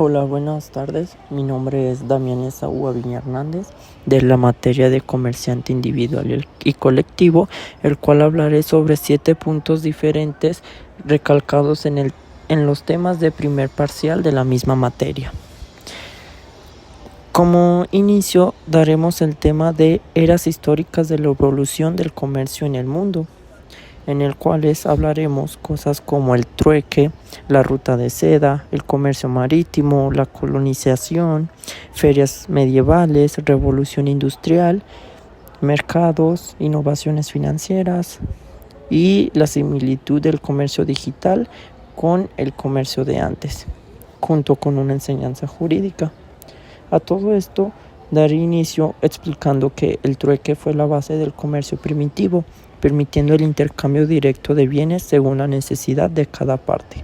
Hola, buenas tardes. Mi nombre es Damián Esaú Aviña Hernández, de la materia de comerciante individual y colectivo, el cual hablaré sobre 7 puntos diferentes recalcados en los temas de primer parcial de la misma materia. Como inicio, daremos el tema de eras históricas de la evolución del comercio en el mundo, en el cual hablaremos cosas como el trueque, la ruta de seda, el comercio marítimo, la colonización, ferias medievales, revolución industrial, mercados, innovaciones financieras y la similitud del comercio digital con el comercio de antes, junto con una enseñanza jurídica. A todo esto daré inicio explicando que el trueque fue la base del comercio primitivo, permitiendo el intercambio directo de bienes según la necesidad de cada parte.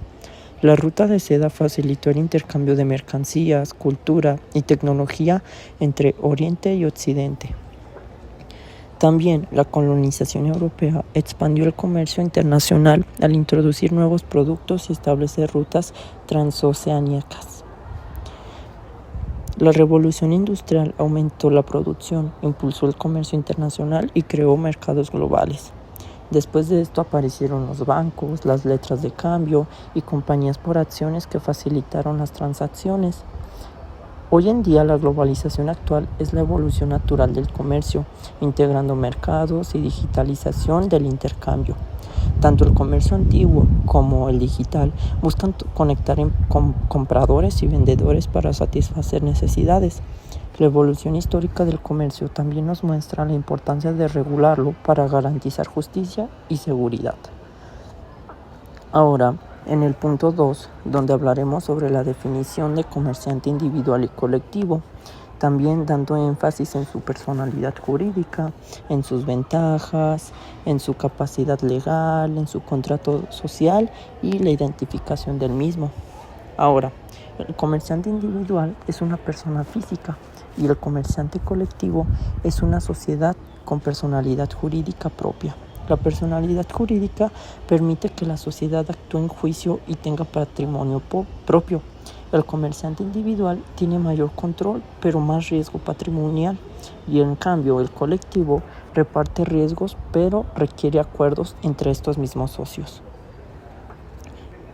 La ruta de seda facilitó el intercambio de mercancías, cultura y tecnología entre Oriente y Occidente. También la colonización europea expandió el comercio internacional al introducir nuevos productos y establecer rutas transoceánicas. La revolución industrial aumentó la producción, impulsó el comercio internacional y creó mercados globales. Después de esto aparecieron los bancos, las letras de cambio y compañías por acciones que facilitaron las transacciones. Hoy en día la globalización actual es la evolución natural del comercio, integrando mercados y digitalización del intercambio. Tanto el comercio antiguo como el digital buscan conectar compradores y vendedores para satisfacer necesidades. La evolución histórica del comercio también nos muestra la importancia de regularlo para garantizar justicia y seguridad. Ahora, en el punto 2, donde hablaremos sobre la definición de comerciante individual y colectivo, también dando énfasis en su personalidad jurídica, en sus ventajas, en su capacidad legal, en su contrato social y la identificación del mismo. Ahora, el comerciante individual es una persona física y el comerciante colectivo es una sociedad con personalidad jurídica propia. La personalidad jurídica permite que la sociedad actúe en juicio y tenga patrimonio propio. El comerciante individual tiene mayor control, pero más riesgo patrimonial, y en cambio el colectivo reparte riesgos, pero requiere acuerdos entre estos mismos socios.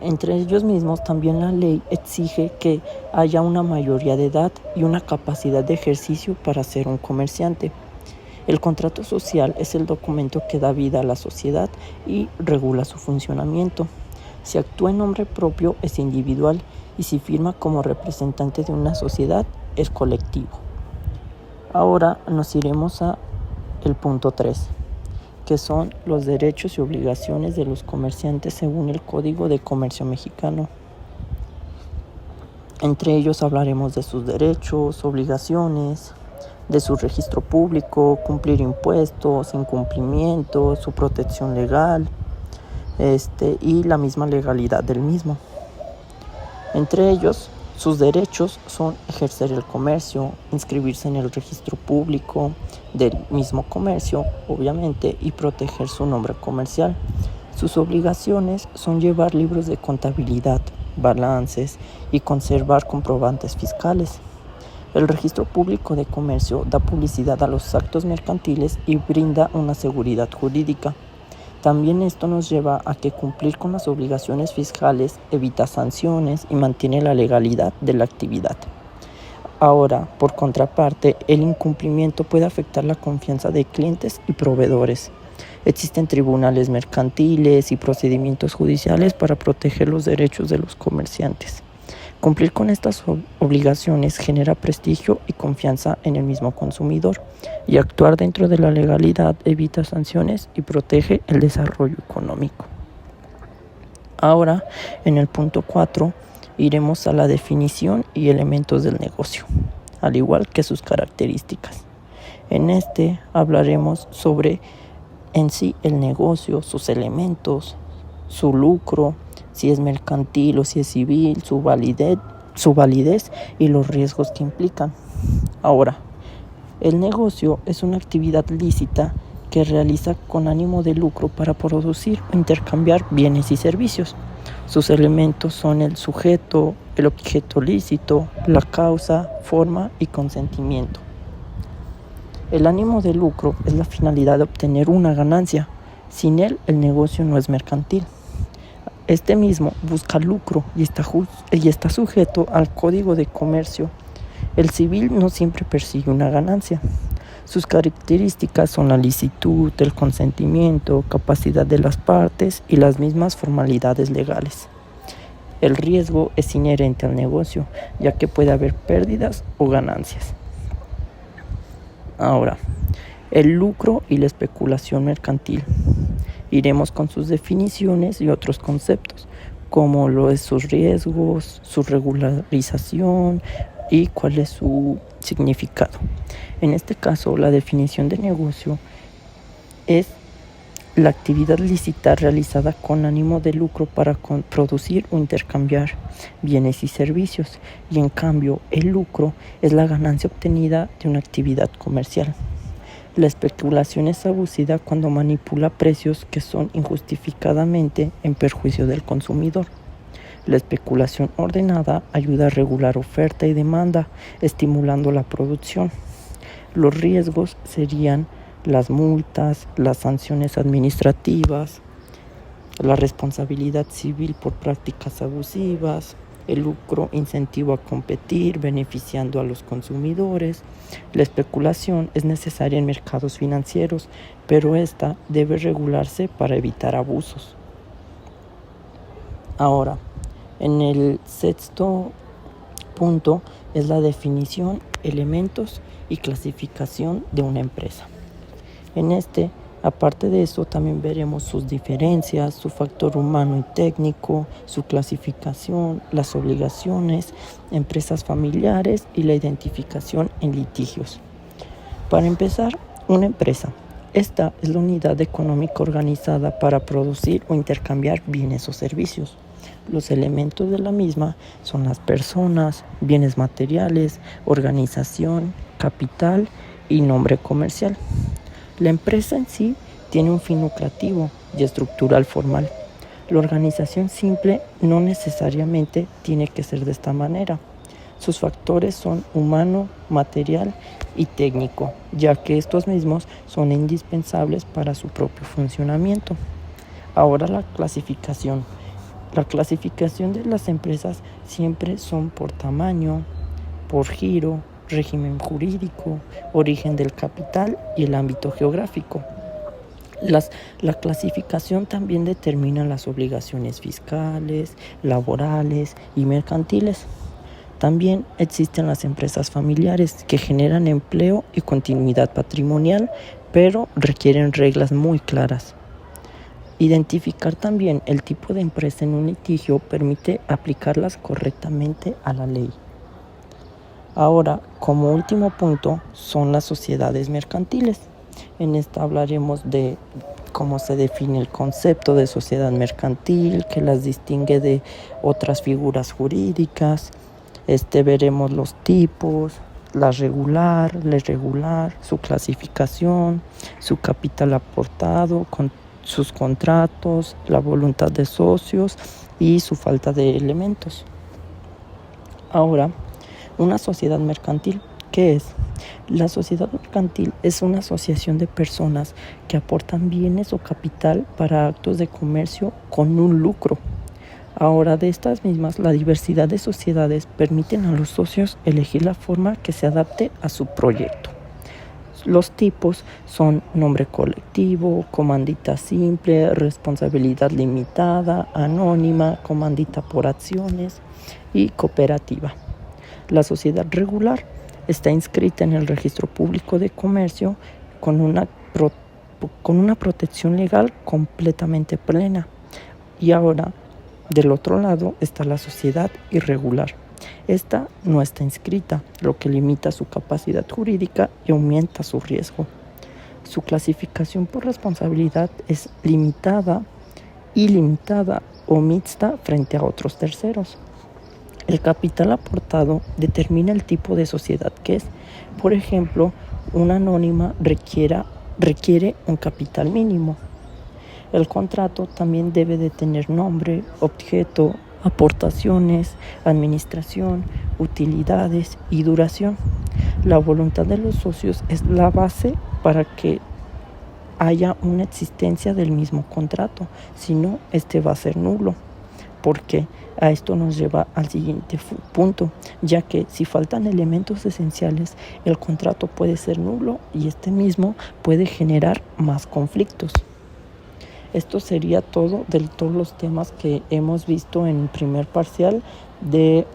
Entre ellos mismos también la ley exige que haya una mayoría de edad y una capacidad de ejercicio para ser un comerciante. El contrato social es el documento que da vida a la sociedad y regula su funcionamiento. Si actúa en nombre propio es individual y si firma como representante de una sociedad es colectivo. Ahora nos iremos a el punto 3, que son los derechos y obligaciones de los comerciantes según el Código de Comercio Mexicano. Entre ellos hablaremos de sus derechos, obligaciones, de su registro público, cumplir impuestos, incumplimientos, su protección legal, y la misma legalidad del mismo. Entre ellos, sus derechos son ejercer el comercio, inscribirse en el registro público del mismo comercio, obviamente, y proteger su nombre comercial. Sus obligaciones son llevar libros de contabilidad, balances y conservar comprobantes fiscales. El registro público de comercio da publicidad a los actos mercantiles y brinda una seguridad jurídica. También esto nos lleva a que cumplir con las obligaciones fiscales evita sanciones y mantiene la legalidad de la actividad. Ahora, por contraparte, el incumplimiento puede afectar la confianza de clientes y proveedores. Existen tribunales mercantiles y procedimientos judiciales para proteger los derechos de los comerciantes. Cumplir con estas obligaciones genera prestigio y confianza en el mismo consumidor, y actuar dentro de la legalidad evita sanciones y protege el desarrollo económico. Ahora, en el punto 4, iremos a la definición y elementos del negocio, al igual que sus características. En este hablaremos sobre en sí el negocio, sus elementos, su lucro, si es mercantil o si es civil, su validez y los riesgos que implican. Ahora, el negocio es una actividad lícita que realiza con ánimo de lucro para producir o intercambiar bienes y servicios. Sus elementos son el sujeto, el objeto lícito, la causa, forma y consentimiento. El ánimo de lucro es la finalidad de obtener una ganancia. Sin él, el negocio no es mercantil. Este mismo busca lucro y está sujeto al Código de Comercio. El civil no siempre persigue una ganancia. Sus características son la licitud, el consentimiento, capacidad de las partes y las mismas formalidades legales. El riesgo es inherente al negocio, ya que puede haber pérdidas o ganancias. Ahora, el lucro y la especulación mercantil. Iremos con sus definiciones y otros conceptos, como lo es sus riesgos, su regularización y cuál es su significado. En este caso, la definición de negocio es la actividad lícita realizada con ánimo de lucro para producir o intercambiar bienes y servicios, y en cambio el lucro es la ganancia obtenida de una actividad comercial. La especulación es abusiva cuando manipula precios que son injustificadamente en perjuicio del consumidor. La especulación ordenada ayuda a regular oferta y demanda, estimulando la producción. Los riesgos serían las multas, las sanciones administrativas, la responsabilidad civil por prácticas abusivas, el lucro incentivo a competir, beneficiando a los consumidores. La especulación es necesaria en mercados financieros, pero esta debe regularse para evitar abusos. Ahora, en el sexto punto es la definición, elementos y clasificación de una empresa. En aparte de eso, también veremos sus diferencias, su factor humano y técnico, su clasificación, las obligaciones, empresas familiares y la identificación en litigios. Para empezar, una empresa. Esta es la unidad económica organizada para producir o intercambiar bienes o servicios. Los elementos de la misma son las personas, bienes materiales, organización, capital y nombre comercial. La empresa en sí tiene un fin lucrativo y estructural formal. La organización simple no necesariamente tiene que ser de esta manera. Sus factores son humano, material y técnico, ya que estos mismos son indispensables para su propio funcionamiento. Ahora la clasificación. La clasificación de las empresas siempre son por tamaño, por giro, régimen jurídico, origen del capital y el ámbito geográfico. La clasificación también determina las obligaciones fiscales, laborales y mercantiles. También existen las empresas familiares que generan empleo y continuidad patrimonial, pero requieren reglas muy claras. Identificar también el tipo de empresa en un litigio permite aplicarlas correctamente a la ley. Ahora, como último punto, son las sociedades mercantiles. En esta hablaremos de cómo se define el concepto de sociedad mercantil, que las distingue de otras figuras jurídicas. Veremos los tipos, la regular, la irregular, su clasificación, su capital aportado, con sus contratos, la voluntad de socios y su falta de elementos. Ahora, una sociedad mercantil, ¿qué es? La sociedad mercantil es una asociación de personas que aportan bienes o capital para actos de comercio con un lucro. Ahora, de estas mismas, la diversidad de sociedades permiten a los socios elegir la forma que se adapte a su proyecto. Los tipos son nombre colectivo, comandita simple, responsabilidad limitada, anónima, comandita por acciones y cooperativa. La sociedad regular está inscrita en el Registro Público de Comercio con una protección legal completamente plena. Y ahora, del otro lado, está la sociedad irregular. Esta no está inscrita, lo que limita su capacidad jurídica y aumenta su riesgo. Su clasificación por responsabilidad es limitada, ilimitada o mixta frente a otros terceros. El capital aportado determina el tipo de sociedad que es. Por ejemplo, una anónima requiere un capital mínimo. El contrato también debe de tener nombre, objeto, aportaciones, administración, utilidades y duración. La voluntad de los socios es la base para que haya una existencia del mismo contrato, si no, este va a ser nulo. Porque a esto nos lleva al siguiente punto, ya que si faltan elementos esenciales, el contrato puede ser nulo y este mismo puede generar más conflictos. Esto sería todo de todos los temas que hemos visto en el primer parcial de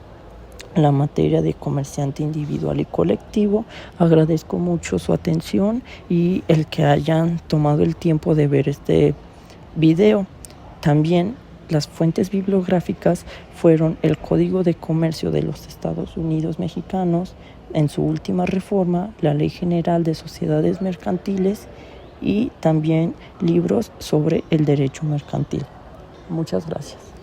la materia de comerciante individual y colectivo. Agradezco mucho su atención y el que hayan tomado el tiempo de ver este video. También las fuentes bibliográficas fueron el Código de Comercio de los Estados Unidos Mexicanos en su última reforma, la Ley General de Sociedades Mercantiles y también libros sobre el derecho mercantil. Muchas gracias.